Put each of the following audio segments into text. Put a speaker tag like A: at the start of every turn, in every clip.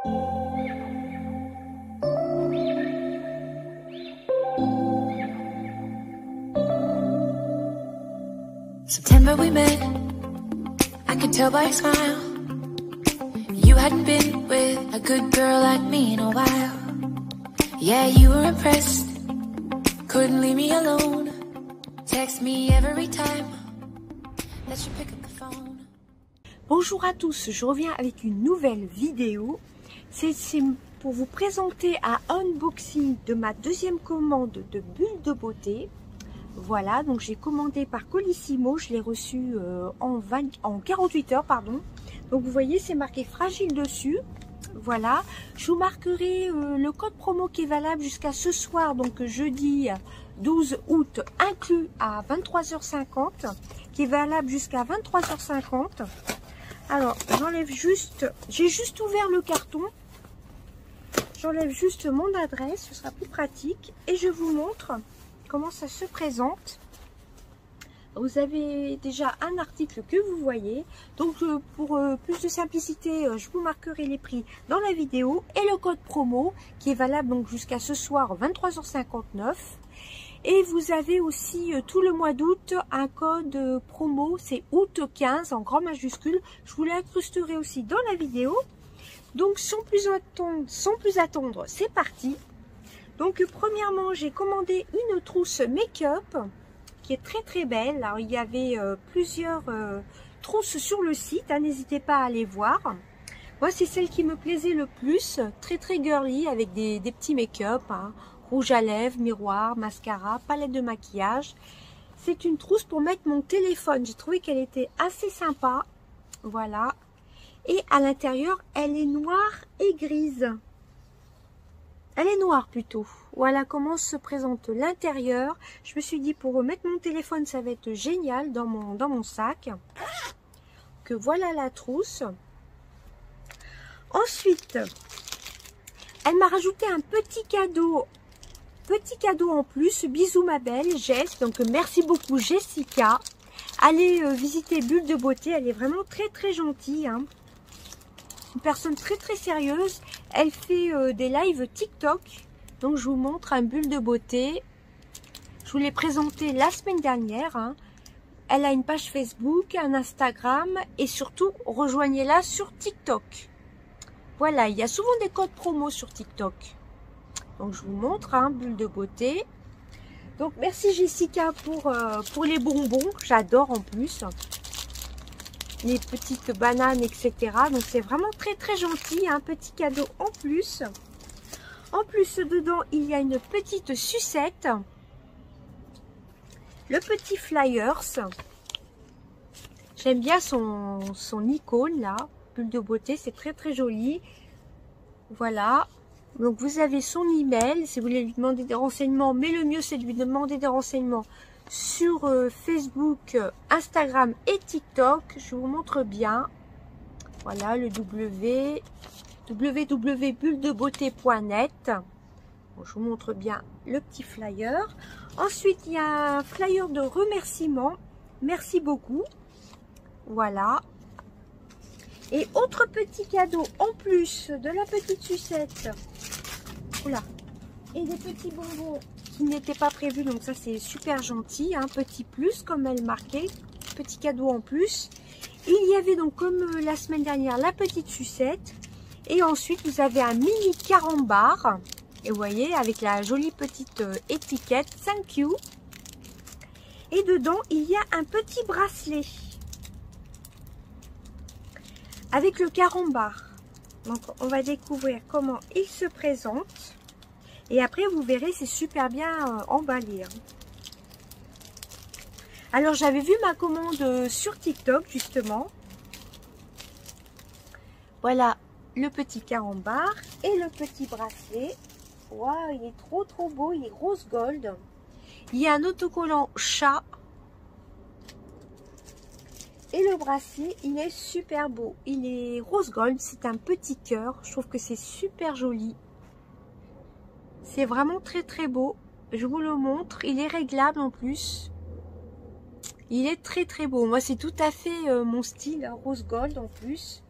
A: September we met, I could tell by your smile. You hadn't been with a good girl like me in a while. Yeah, you were impressed, couldn't leave me alone. Text me every time that you pick up the phone.
B: Bonjour à tous, je reviens avec une nouvelle vidéo. C'est pour vous présenter un unboxing de ma deuxième commande de bulles de beauté. Voilà, donc j'ai commandé par Colissimo, je l'ai reçu en 48 heures, pardon. Donc vous voyez, c'est marqué fragile dessus. Voilà, je vous marquerai le code promo qui est valable jusqu'à ce soir, donc jeudi 12 août, inclus à 23h50, qui est valable jusqu'à 23h50. Alors, j'enlève juste, j'ai juste ouvert le carton. J'enlève juste mon adresse, ce sera plus pratique. Et je vous montre comment ça se présente. Vous avez déjà un article que vous voyez. Donc pour plus de simplicité, je vous marquerai les prix dans la vidéo et le code promo qui est valable donc jusqu'à ce soir 23h59. Et vous avez aussi tout le mois d'août un code promo, c'est août 15 en grand majuscule. Je vous l'incrusterai aussi dans la vidéo. Donc sans plus attendre, c'est parti. Donc premièrement, j'ai commandé une trousse make-up qui est très très belle. Alors il y avait plusieurs trousses sur le site, hein, n'hésitez pas à aller voir. Moi c'est celle qui me plaisait le plus, très très girly avec des petits make-up, hein, rouge à lèvres, miroir, mascara, palette de maquillage. C'est une trousse pour mettre mon téléphone, j'ai trouvé qu'elle était assez sympa. Voilà, et à l'intérieur elle est noire et grise. Elle est noire plutôt. Voilà comment se présente l'intérieur. Je me suis dit pour mettre mon téléphone, ça va être génial dans mon sac. Que voilà la trousse. Ensuite, elle m'a rajouté un petit cadeau. Petit cadeau en plus. Bisous ma belle, Jess. Donc merci beaucoup Jessica. Allez visiter Bulle de Beauté. Elle est vraiment très très gentille, hein. Une personne très très sérieuse. Elle fait des lives TikTok. Donc je vous montre un bulle de beauté. Je vous l'ai présenté la semaine dernière, hein. Elle a une page Facebook, un Instagram et surtout rejoignez-la sur TikTok. Voilà, il y a souvent des codes promo sur TikTok. Donc je vous montre, hein, bulle de beauté. Donc merci Jessica pour les bonbons. J'adore en plus. Les petites bananes, etc. Donc c'est vraiment très très gentil, un petit cadeau en plus. En plus dedans il y a une petite sucette, le petit flyers. J'aime bien son icône là, bulle de beauté, c'est très très joli. Voilà, donc vous avez son email si vous voulez lui demander des renseignements, mais le mieux c'est de lui demander des renseignements sur Facebook, Instagram et TikTok. Je vous montre bien. Voilà le www.bulledebeauté.net. Bon, je vous montre bien le petit flyer. Ensuite, il y a un flyer de remerciement. Merci beaucoup. Voilà. Et autre petit cadeau en plus de la petite sucette. Oula. Et des petits bonbons qui n'étaient pas prévus, donc ça c'est super gentil, un petit plus comme elle marquait, petit cadeau en plus. Il y avait donc comme la semaine dernière la petite sucette et ensuite vous avez un mini carambar et vous voyez avec la jolie petite étiquette thank you. Et dedans il y a un petit bracelet avec le carambar. Donc on va découvrir comment il se présente. Et après, vous verrez, c'est super bien emballé. Alors, j'avais vu ma commande sur TikTok, justement. Voilà le petit carambar et le petit bracelet. Waouh, il est trop trop beau, il est rose gold. Il y a un autocollant chat. Et le bracelet, il est super beau. Il est rose gold, c'est un petit cœur. Je trouve que c'est super joli. C'est vraiment très très beau. Je vous le montre. Il est réglable en plus. Il est très très beau. Moi c'est tout à fait mon style, hein, rose gold en plus.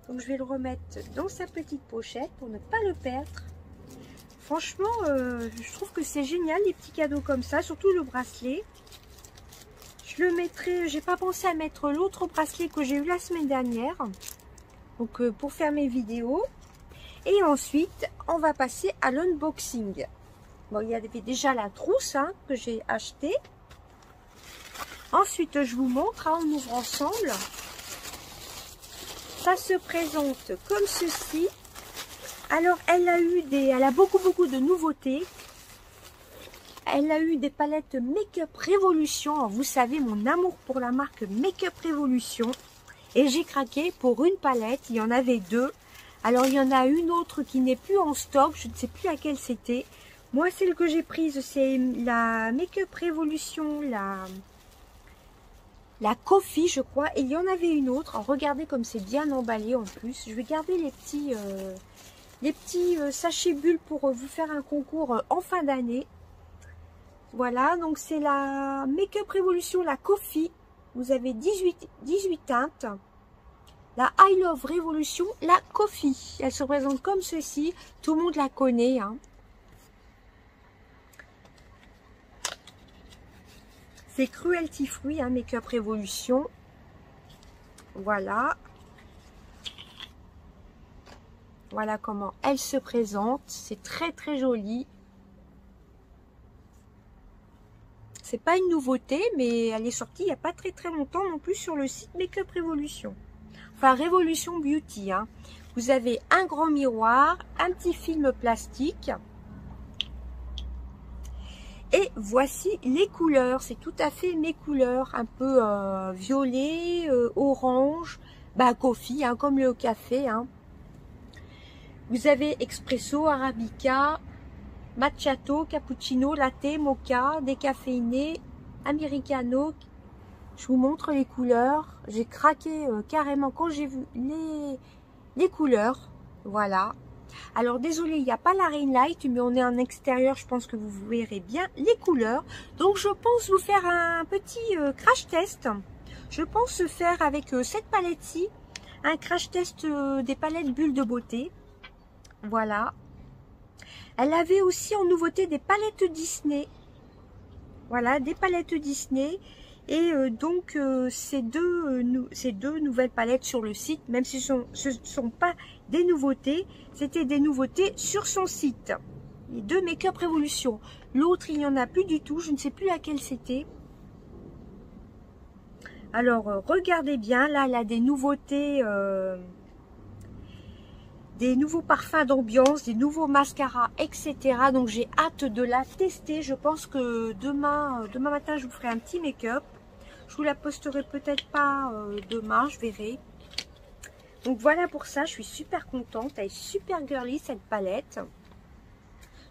B: Donc je vais le remettre dans sa petite pochette pour ne pas le perdre. Franchement, je trouve que c'est génial les petits cadeaux comme ça, surtout le bracelet. Je le mettrai, j'ai pas pensé à mettre l'autre bracelet que j'ai eu la semaine dernière. Donc pour faire mes vidéos. Et ensuite, on va passer à l'unboxing. Bon, il y avait déjà la trousse hein, que j'ai achetée. Ensuite, je vous montre, hein, on ouvre ensemble. Ça se présente comme ceci. Alors, elle a beaucoup de nouveautés. Elle a eu des palettes Make-up Révolution. Alors, vous savez mon amour pour la marque Make-up Révolution. Et j'ai craqué pour une palette. Il y en avait deux. Alors, il y en a une autre qui n'est plus en stock. Je ne sais plus laquelle c'était. Moi, celle que j'ai prise, c'est la Make-up Révolution, la Coffee, je crois. Et il y en avait une autre. Alors, regardez comme c'est bien emballé en plus. Je vais garder les petits sachets bulles pour vous faire un concours en fin d'année. Voilà, donc c'est la Make-up Révolution, la Coffee. Vous avez 18 teintes. La I Love Révolution, la Coffee. Elle se présente comme ceci. Tout le monde la connaît, hein. C'est Cruelty Free, hein, Make-up Révolution. Voilà. Voilà comment elle se présente. C'est très très joli. C'est pas une nouveauté, mais elle est sortie il n'y a pas très très longtemps non plus sur le site Make-up Révolution. Enfin, Révolution Beauty. Hein. Vous avez un grand miroir, un petit film plastique. Et voici les couleurs, c'est tout à fait mes couleurs, un peu violet, orange, bah coffee, hein, comme le café. Hein. Vous avez espresso, arabica, macchiato, cappuccino, latte, mocha, décaféiné, americano. Je vous montre les couleurs. J'ai craqué carrément quand j'ai vu les couleurs. Voilà. Alors désolé, il n'y a pas la ring light, mais on est en extérieur, je pense que vous verrez bien les couleurs. Donc je pense vous faire un petit crash test. Je pense faire avec cette palette-ci, un crash test des palettes bulles de beauté. Voilà. Elle avait aussi en nouveauté des palettes Disney. Voilà, des palettes Disney. Et donc ces deux nouvelles palettes sur le site, même si ce ne sont pas des nouveautés, c'était des nouveautés sur son site. Les deux Make-up Révolution. L'autre, il n'y en a plus du tout, je ne sais plus laquelle c'était. Alors, regardez bien, là, elle a des nouveautés, des nouveaux parfums d'ambiance, des nouveaux mascaras, etc. Donc, j'ai hâte de la tester. Je pense que demain matin, je vous ferai un petit make-up. Je vous la posterai peut-être pas demain, je verrai. Donc voilà pour ça, je suis super contente. Elle est super girly cette palette.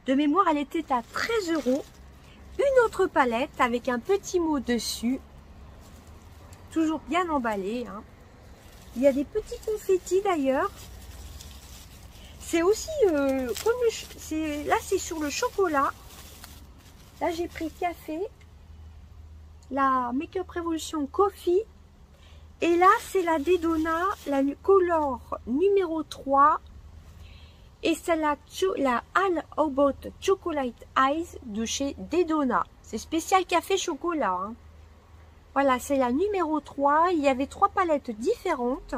B: De mémoire, elle était à 13 €. Une autre palette avec un petit mot dessus. Toujours bien emballée. Hein. Il y a des petits confettis d'ailleurs. C'est aussi, là c'est sur le chocolat. Là j'ai pris café. La Make-up Révolution Coffee. Et là, c'est la Dedona, la Color numéro 3. Et c'est la All About Chocolate Eyes de chez Dedona. C'est spécial café chocolat. Hein. Voilà, c'est la numéro 3. Il y avait 3 palettes différentes.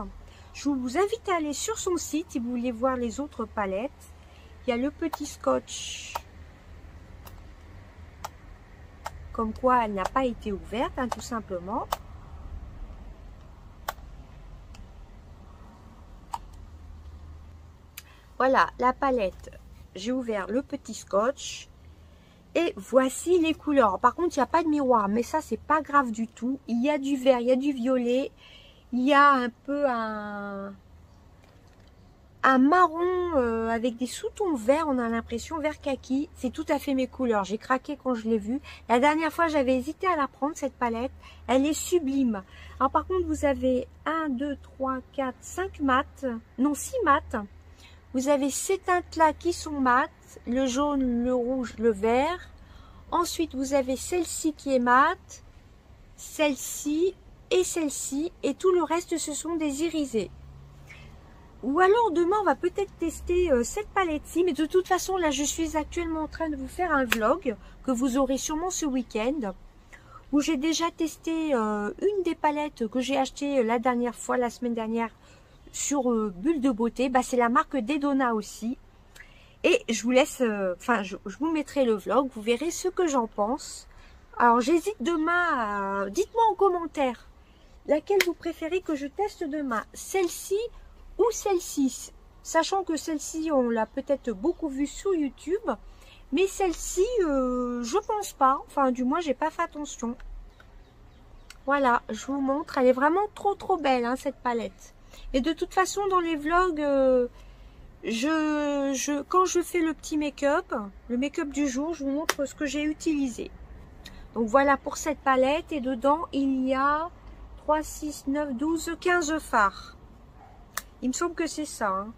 B: Je vous invite à aller sur son site si vous voulez voir les autres palettes. Il y a le petit scotch. Comme quoi, elle n'a pas été ouverte, hein, tout simplement. Voilà, la palette. J'ai ouvert le petit scotch. Et voici les couleurs. Par contre, il n'y a pas de miroir, mais ça, c'est pas grave du tout. Il y a du vert, il y a du violet. Il y a un peu un marron avec des sous-tons verts, on a l'impression vert kaki. C'est tout à fait mes couleurs. J'ai craqué quand je l'ai vue. La dernière fois, j'avais hésité à la prendre, cette palette. Elle est sublime. Alors par contre, vous avez 1, 2, 3, 4, 5 mat. Non, 6 mat. Vous avez ces teintes-là qui sont mat. Le jaune, le rouge, le vert. Ensuite, vous avez celle-ci qui est mat. Celle-ci et celle-ci. Et tout le reste, ce sont des irisés. Ou alors demain, on va peut-être tester cette palette-ci. Mais de toute façon, là, je suis actuellement en train de vous faire un vlog que vous aurez sûrement ce week-end. Où j'ai déjà testé une des palettes que j'ai achetées la dernière fois, la semaine dernière, sur Bulle de Beauté. Bah, c'est la marque Dedona aussi. Et je vous laisse, je vous mettrai le vlog, vous verrez ce que j'en pense. Alors, j'hésite demain, dites-moi en commentaire, laquelle vous préférez que je teste demain, celle-ci ou celle-ci. Sachant que celle-ci, on l'a peut-être beaucoup vue sur YouTube. Mais celle-ci, je pense pas. Enfin, du moins, j'ai pas fait attention. Voilà, je vous montre. Elle est vraiment trop belle, hein, cette palette. Et de toute façon, dans les vlogs, quand je fais le petit make-up, le make-up du jour, je vous montre ce que j'ai utilisé. Donc voilà pour cette palette. Et dedans, il y a 3, 6, 9, 12, 15 fards. Il me semble que c'est ça, hein.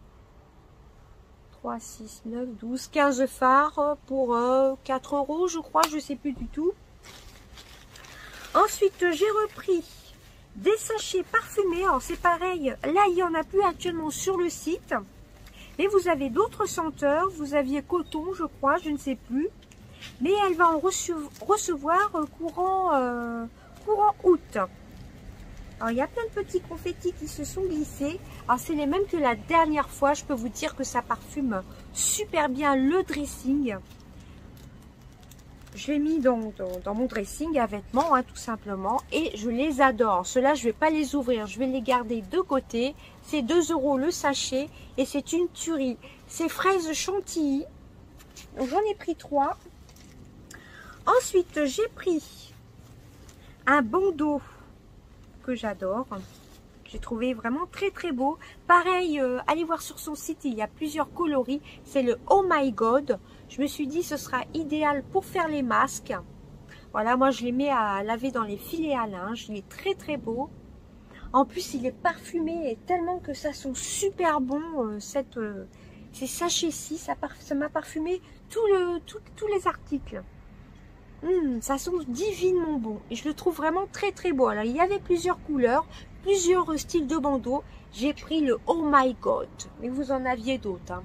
B: 3, 6, 9, 12, 15 fards pour 4 €, je crois, je sais plus du tout. Ensuite, j'ai repris des sachets parfumés. Alors, c'est pareil, là, il n'y en a plus actuellement sur le site. Mais vous avez d'autres senteurs. Vous aviez coton, je crois, je ne sais plus. Mais elle va en recevoir courant août. Alors, il y a plein de petits confettis qui se sont glissés. Alors, c'est les mêmes que la dernière fois. Je peux vous dire que ça parfume super bien le dressing. Je l'ai mis dans mon dressing à vêtements, hein, tout simplement. Et je les adore. Ceux-là, je ne vais pas les ouvrir. Je vais les garder de côté. C'est 2 € le sachet. Et c'est une tuerie. C'est fraise chantilly. Donc, j'en ai pris 3. Ensuite, j'ai pris un bandeau que j'adore. J'ai trouvé vraiment très beau. Pareil, allez voir sur son site, il y a plusieurs coloris. C'est le Oh My God. Je me suis dit ce sera idéal pour faire les masques. Voilà, moi je les mets à laver dans les filets à linge. Il est très beau. En plus, il est parfumé et tellement que ça sent super bon. Ces sachets-ci, ça m'a parfumé tous les articles. Ça sent divinement bon et je le trouve vraiment très beau. Alors, il y avait plusieurs couleurs, plusieurs styles de bandeaux. J'ai pris le Oh My God, mais vous en aviez d'autres, hein.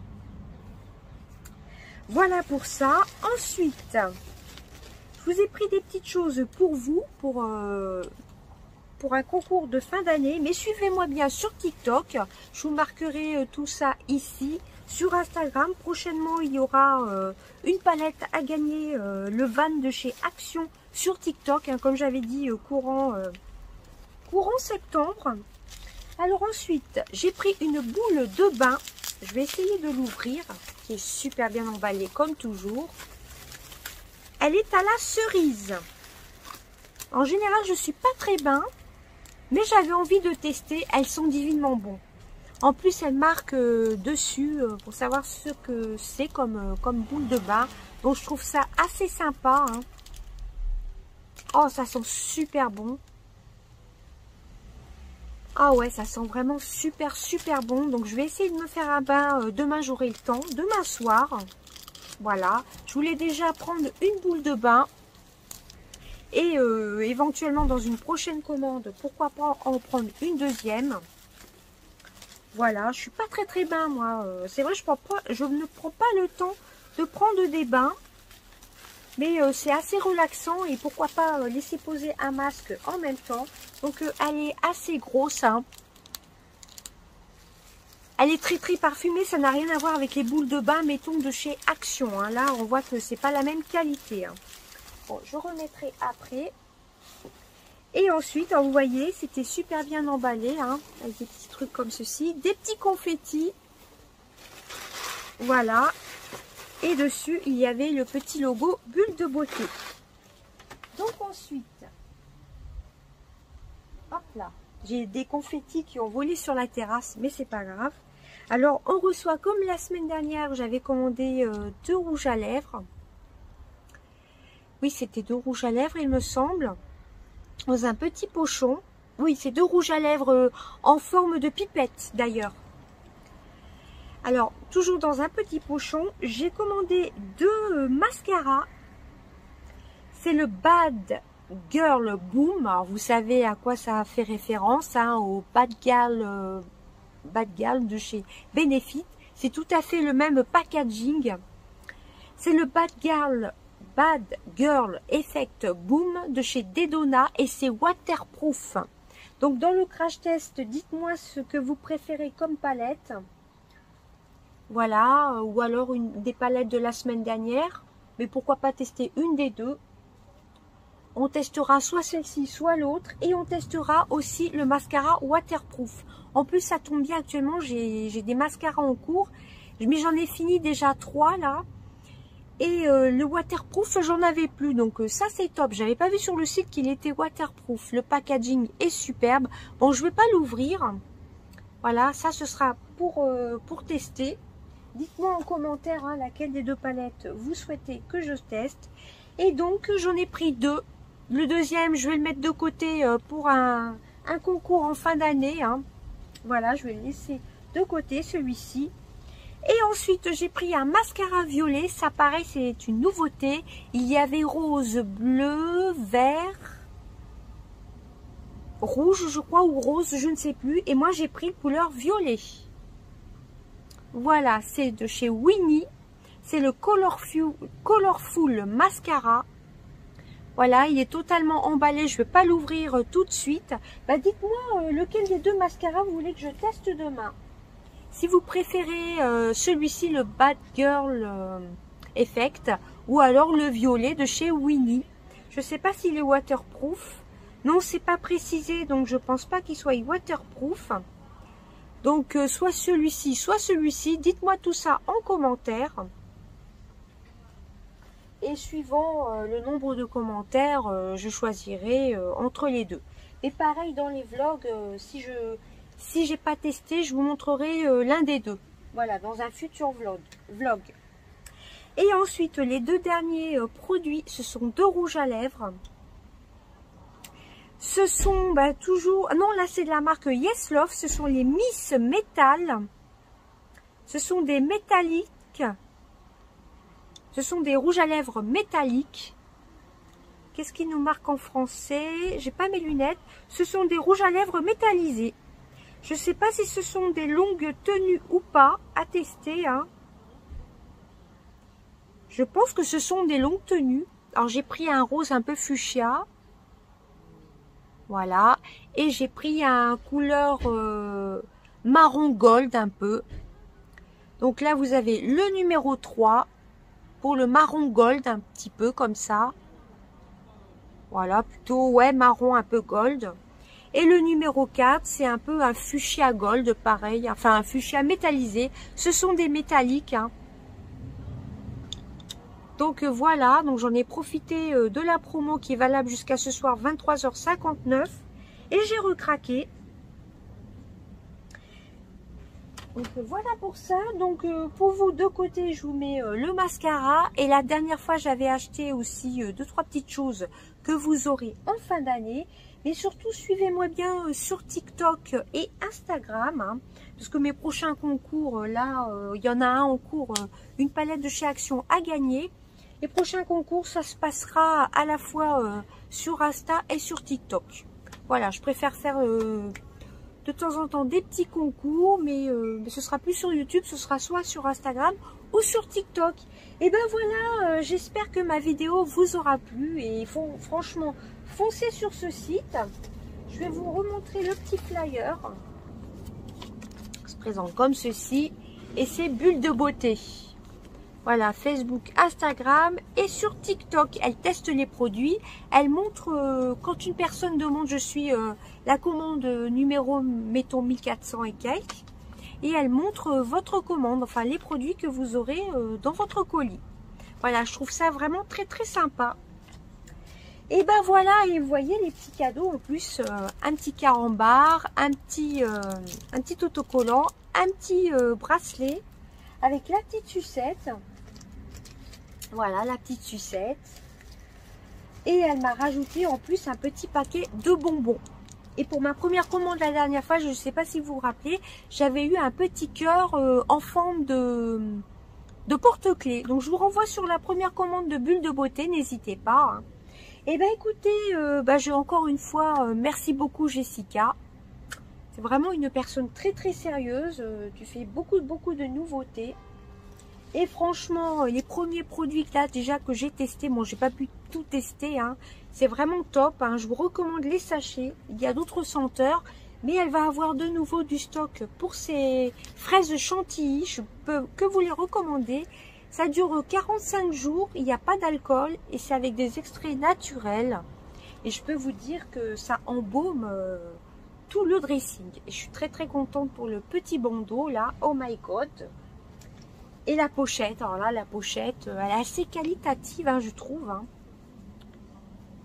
B: Voilà pour ça. Ensuite, je vous ai pris des petites choses pour vous, pour un concours de fin d'année. Mais suivez-moi bien sur TikTok. Je vous marquerai tout ça ici. Sur Instagram, prochainement, il y aura une palette à gagner, le van de chez Action sur TikTok, hein, comme j'avais dit, courant septembre. Alors ensuite, j'ai pris une boule de bain. Je vais essayer de l'ouvrir, qui est super bien emballée, comme toujours. Elle est à la cerise. En général, je ne suis pas très bain, mais j'avais envie de tester. Elles sont divinement bonnes. En plus, elle marque dessus pour savoir ce que c'est comme boule de bain. Donc, je trouve ça assez sympa, hein. Oh, ça sent super bon. Ah ouais, ça sent vraiment super bon. Donc, je vais essayer de me faire un bain. Demain, j'aurai le temps. Demain soir. Voilà. Je voulais déjà prendre une boule de bain. Et éventuellement, dans une prochaine commande, pourquoi pas en prendre une deuxième. Voilà, je suis pas très bain moi. C'est vrai, je ne prends pas le temps de prendre des bains. Mais c'est assez relaxant et pourquoi pas laisser poser un masque en même temps. Donc elle est assez grosse, hein. Elle est très parfumée, ça n'a rien à voir avec les boules de bain, mettons, de chez Action, hein. Là, on voit que c'est pas la même qualité, hein. Bon, je remettrai après. Et ensuite, vous voyez, c'était super bien emballé, hein, avec des petits trucs comme ceci. Des petits confettis. Voilà. Et dessus, il y avait le petit logo Bulle de Beauté. Donc ensuite, hop là, j'ai des confettis qui ont volé sur la terrasse, mais c'est pas grave. Alors, on reçoit, comme la semaine dernière, j'avais commandé 2 rouges à lèvres. Oui, c'était 2 rouges à lèvres, il me semble. Dans un petit pochon. Oui, c'est 2 rouges à lèvres en forme de pipette d'ailleurs. Alors, toujours dans un petit pochon, j'ai commandé 2 mascaras. C'est le Bad Girl Boom. Alors, vous savez à quoi ça fait référence, hein, au Bad Girl Bad Girl de chez Benefit. C'est tout à fait le même packaging. C'est le Bad Girl Effect Boom de chez Dedona et c'est waterproof. Donc dans le crash test, dites-moi ce que vous préférez comme palette. Voilà, ou alors des palettes de la semaine dernière. Mais pourquoi pas tester une des deux. On testera soit celle-ci, soit l'autre. Et on testera aussi le mascara waterproof. En plus, ça tombe bien actuellement, j'ai des mascaras en cours. Mais j'en ai fini déjà 3 là. Et le waterproof, j'en avais plus. Donc ça, c'est top. J'avais pas vu sur le site qu'il était waterproof. Le packaging est superbe. Bon, je vais pas l'ouvrir. Voilà, ça, ce sera pour tester. Dites-moi en commentaire laquelle des deux palettes vous souhaitez que je teste. Et donc, j'en ai pris 2. Le deuxième, je vais le mettre de côté pour un concours en fin d'année. Voilà, je vais le laisser de côté, celui-ci. Et ensuite, j'ai pris un mascara violet. Ça, pareil, c'est une nouveauté. Il y avait rose, bleu, vert, rouge, je crois, ou rose, je ne sais plus. Et moi, j'ai pris couleur violet. Voilà, c'est de chez Winnie. C'est le Colorful Mascara. Voilà, il est totalement emballé. Je ne vais pas l'ouvrir tout de suite. Bah, dites-moi lequel des deux mascaras vous voulez que je teste demain. Si vous préférez celui-ci, le Bad Girl Effect, ou alors le violet de chez Winnie. Je ne sais pas s'il est waterproof. Non, c'est pas précisé, donc je pense pas qu'il soit waterproof. Donc, soit celui-ci, soit celui-ci. Dites-moi tout ça en commentaire. Et suivant le nombre de commentaires, je choisirai entre les deux. Et pareil dans les vlogs, si j'ai pas testé, je vous montrerai l'un des deux. Voilà, dans un futur vlog. Et ensuite, les deux derniers produits, ce sont 2 rouges à lèvres. Ce sont toujours... Non, là, c'est de la marque Yes Love. Ce sont les Miss Metal. Ce sont des métalliques. Ce sont des rouges à lèvres métalliques. Qu'est-ce qui nous marque en français? J'ai pas mes lunettes. Ce sont des rouges à lèvres métallisés. Je ne sais pas si ce sont des longues tenues ou pas. À tester. Je pense que ce sont des longues tenues. Alors, j'ai pris un rose un peu fuchsia. Voilà. Et j'ai pris un couleur marron gold un peu. Donc là, vous avez le numéro 3 pour le marron gold un petit peu comme ça. Voilà, plutôt ouais marron un peu gold. Et le numéro 4, c'est un peu un fuchsia gold, pareil. Enfin, un fuchsia métallisé. Ce sont des métalliques. Donc voilà, donc j'en ai profité de la promo qui est valable jusqu'à ce soir 23h59 et j'ai recraqué. Donc voilà pour ça. Donc pour vous de côté, je vous mets le mascara et la dernière fois j'avais acheté aussi 2-3 petites choses que vous aurez en fin d'année. Mais surtout suivez-moi bien sur TikTok et Instagram parce que mes prochains concours là, il y en a un en cours, une palette de chez Action à gagner. Les prochains concours, ça se passera à la fois sur Insta et sur TikTok. Voilà, je préfère faire de temps en temps des petits concours, mais ce sera plus sur YouTube, ce sera soit sur Instagram ou sur TikTok. Et ben voilà, j'espère que ma vidéo vous aura plu et franchement, foncez sur ce site. Je vais vous remontrer le petit flyer. Il se présente comme ceci et c'est Bulle de Beauté. Voilà, Facebook, Instagram et sur TikTok. Elle teste les produits. Elle montre quand une personne demande, je suis la commande numéro, mettons 1400 et quelques. Et elle montre votre commande, enfin les produits que vous aurez dans votre colis. Voilà, je trouve ça vraiment très très sympa. Et ben voilà, et vous voyez les petits cadeaux en plus. Un petit carambar, un petit autocollant, un petit bracelet avec la petite sucette. Voilà, la petite sucette. Et elle m'a rajouté en plus un petit paquet de bonbons. Et pour ma première commande la dernière fois, je ne sais pas si vous vous rappelez, j'avais eu un petit cœur en forme de porte-clés. Donc je vous renvoie sur la première commande de Bulle de Beauté, n'hésitez pas. Et ben écoutez, encore une fois, merci beaucoup Jessica. C'est vraiment une personne très très sérieuse. Tu fais beaucoup de nouveautés. Et franchement, les premiers produits là déjà que j'ai testés, bon j'ai pas pu tout tester, hein, c'est vraiment top, hein, je vous recommande les sachets. Il y a d'autres senteurs, mais elle va avoir de nouveau du stock pour ces fraises chantilly, je peux que vous les recommander. Ça dure 45 jours, il n'y a pas d'alcool et c'est avec des extraits naturels. Et je peux vous dire que ça embaume tout le dressing. Et je suis très très contente pour le petit bandeau là, oh my god. Et la pochette, alors là la pochette, elle est assez qualitative, hein, je trouve. Hein.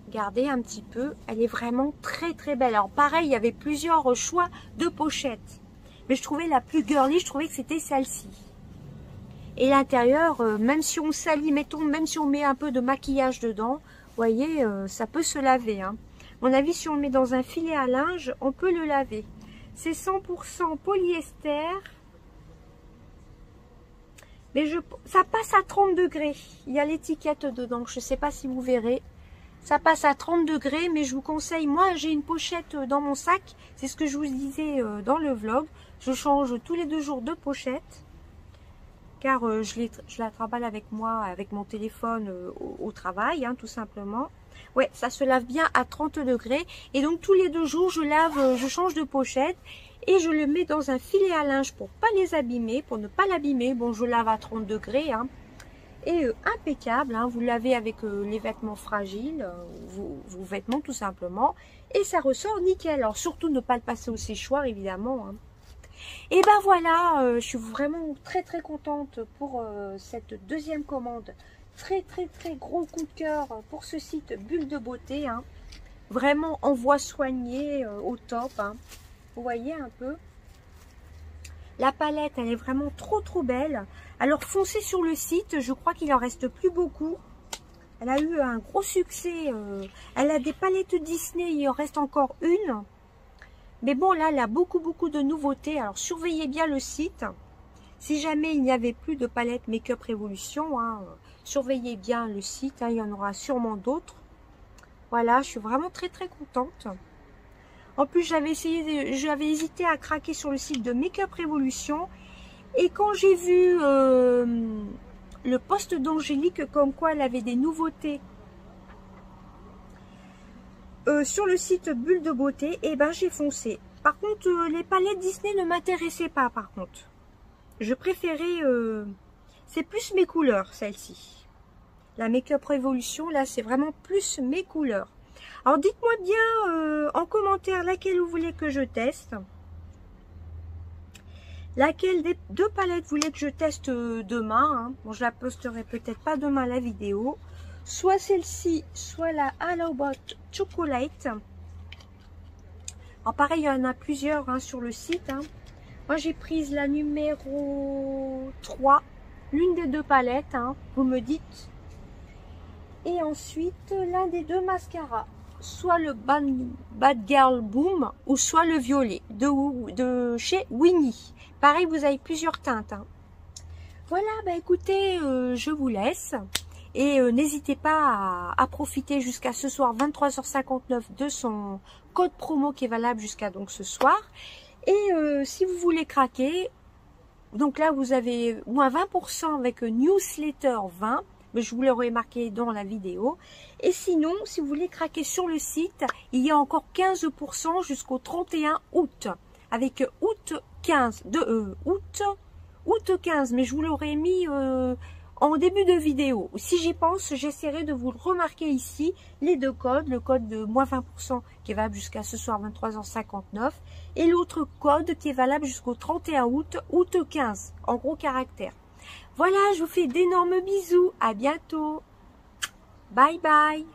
B: Regardez un petit peu, elle est vraiment très très belle. Alors pareil, il y avait plusieurs choix de pochettes. Mais je trouvais la plus girly, je trouvais que c'était celle-ci. Et l'intérieur, même si on salit, mettons, même si on met un peu de maquillage dedans, vous voyez, ça peut se laver. Hein. À mon avis, si on le met dans un filet à linge, on peut le laver. C'est 100% polyester. Mais ça passe à 30 degrés. Il y a l'étiquette dedans. Je ne sais pas si vous verrez. Ça passe à 30 degrés. Mais je vous conseille, moi j'ai une pochette dans mon sac. C'est ce que je vous disais dans le vlog. Je change tous les 2 jours de pochette. Car je la travaille avec moi, avec mon téléphone au travail, hein, tout simplement. Ouais, ça se lave bien à 30 degrés. Et donc tous les 2 jours, je change de pochette. Et je le mets dans un filet à linge pour pas les abîmer, pour ne pas l'abîmer. Bon, je lave à 30 degrés. Hein. Et impeccable, hein, vous lavez avec les vêtements fragiles, vos vêtements tout simplement. Et ça ressort nickel. Alors surtout ne pas le passer au séchoir évidemment. Hein. Et ben voilà, je suis vraiment très très contente pour cette deuxième commande. Très gros coup de cœur pour ce site Bulle de Beauté. Hein. Vraiment envoi soigné au top. Hein. Vous voyez un peu. La palette, elle est vraiment trop belle. Alors foncez sur le site, je crois qu'il en reste plus beaucoup. Elle a eu un gros succès. Elle a des palettes Disney, il en reste encore une. Mais bon, là, elle a beaucoup de nouveautés. Alors surveillez bien le site. Si jamais il n'y avait plus de palette Make-up Révolution, hein, surveillez bien le site. Hein, il y en aura sûrement d'autres. Voilà, je suis vraiment très contente. En plus, j'avais hésité à craquer sur le site de Make-up Révolution. Et quand j'ai vu le post d'Angélique, comme quoi elle avait des nouveautés sur le site Bulle de Beauté, et ben j'ai foncé. Par contre, les palettes Disney ne m'intéressaient pas, par contre. Je préférais... c'est plus mes couleurs, celle-ci. La Make-up Révolution, là, c'est vraiment plus mes couleurs. Alors dites-moi bien en commentaire laquelle vous voulez que je teste. Laquelle des 2 palettes vous voulez que je teste demain. Hein. Bon, je la posterai peut-être pas demain la vidéo. Soit celle-ci, soit la Hello Bot Chocolate. Alors pareil, il y en a plusieurs hein, sur le site. Hein. Moi j'ai prise la numéro 3. L'une des 2 palettes, hein, vous me dites. Et ensuite, l'un des 2 mascaras. Soit le Bad Girl Boom ou soit le violet de chez Winnie. Pareil, vous avez plusieurs teintes. Hein. Voilà, bah écoutez, je vous laisse. Et n'hésitez pas à profiter jusqu'à ce soir 23h59 de son code promo qui est valable jusqu'à donc ce soir. Et si vous voulez craquer, donc là vous avez moins 20% avec Newsletter 20. Mais je vous l'aurai marqué dans la vidéo. Et sinon, si vous voulez craquer sur le site, il y a encore 15% jusqu'au 31 août. Avec août 15, août 15, mais je vous l'aurai mis en début de vidéo. Si j'y pense, j'essaierai de vous le remarquer ici, les 2 codes. Le code de moins 20% qui est valable jusqu'à ce soir 23h59. Et l'autre code qui est valable jusqu'au 31 août, août 15, en gros caractères. Voilà, je vous fais d'énormes bisous. À bientôt. Bye bye.